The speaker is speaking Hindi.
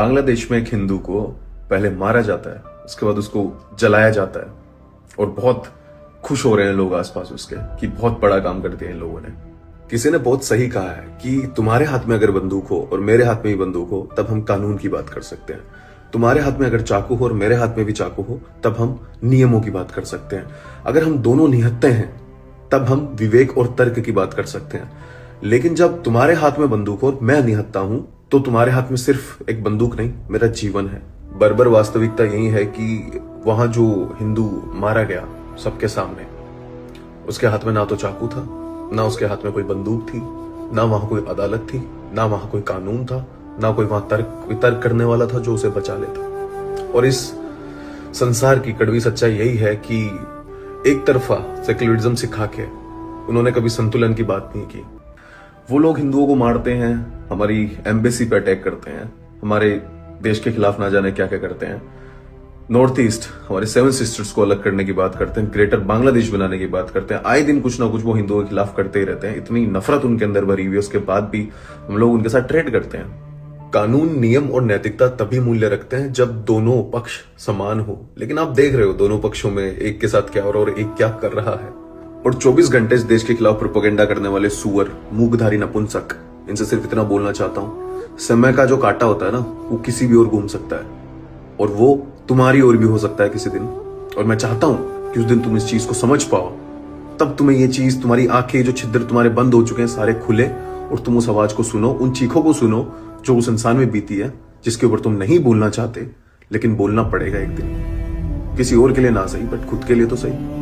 बांग्लादेश में एक हिंदू को पहले मारा जाता है, उसके बाद उसको जलाया जाता है और बहुत खुश हो रहे हैं लोग आसपास उसके कि बहुत बड़ा काम कर दिया इन लोगों ने। किसी ने बहुत सही कहा है कि तुम्हारे हाथ में अगर बंदूक हो और मेरे हाथ में भी बंदूक हो तब हम कानून की बात कर सकते हैं। तुम्हारे हाथ में अगर चाकू हो और मेरे हाथ में भी चाकू हो तब हम नियमों की बात कर सकते हैं। अगर हम दोनों निहत्ते हैं तब हम विवेक और तर्क की बात कर सकते हैं। लेकिन जब तुम्हारे हाथ में बंदूक हो मैं निहत्ता हूं तो तुम्हारे हाथ में सिर्फ एक बंदूक नहीं, मेरा जीवन है। बर्बर वास्तविकता यही है कि वहां जो हिंदू मारा गया सबके सामने, उसके हाथ में ना तो चाकू था, ना उसके हाथ में कोई बंदूक थी, ना वहां कोई अदालत थी, ना वहां कोई कानून था, ना कोई वहां तर्क वितर्क करने वाला था जो उसे बचा लेता। और इस संसार की कड़वी सच्चाई यही है कि एक तरफा सेक्युलरिज्म सिखा के उन्होंने कभी संतुलन की बात नहीं की। वो लोग हिंदुओं को मारते हैं, हमारी एम्बेसी पे अटैक करते हैं, हमारे देश के खिलाफ ना जाने क्या क्या करते हैं, नॉर्थ ईस्ट हमारे 7 सिस्टर्स को अलग करने की बात करते हैं, ग्रेटर बांग्लादेश बनाने की बात करते हैं। आए दिन कुछ ना कुछ वो हिंदुओं के खिलाफ करते ही रहते हैं। इतनी नफरत उनके अंदर भरी हुई है, उसके बाद भी हम लोग उनके साथ ट्रेड करते हैं। कानून, नियम और नैतिकता तभी मूल्य रखते हैं जब दोनों पक्ष समान हो। लेकिन आप देख रहे हो दोनों पक्षों में एक के साथ क्या हो रहा है और एक क्या कर रहा है। और 24 घंटे इस देश के खिलाफ प्रोपेगेंडा करने वाले सुअर, मूकधारी नपुंसक, इनसे सिर्फ इतना बोलना चाहता हूं, समय का जो कांटा होता है ना, वो किसी भी ओर घूम सकता है और वो तुम्हारी ओर भी हो सकता है किसी दिन। और मैं चाहता हूं कि उस दिन तुम इस चीज को समझ पाओ, तब तुम्हें ये चीज, तुम्हारी आंखें, जो छिद्र तुम्हारे बंद हो चुके हैं, सारे खुले और तुम उस आवाज को सुनो, उन चीखों को सुनो जो उस इंसान में बीती है, जिसके ऊपर तुम नहीं बोलना चाहते लेकिन बोलना पड़ेगा एक दिन। किसी और के लिए ना सही, बट खुद के लिए तो सही।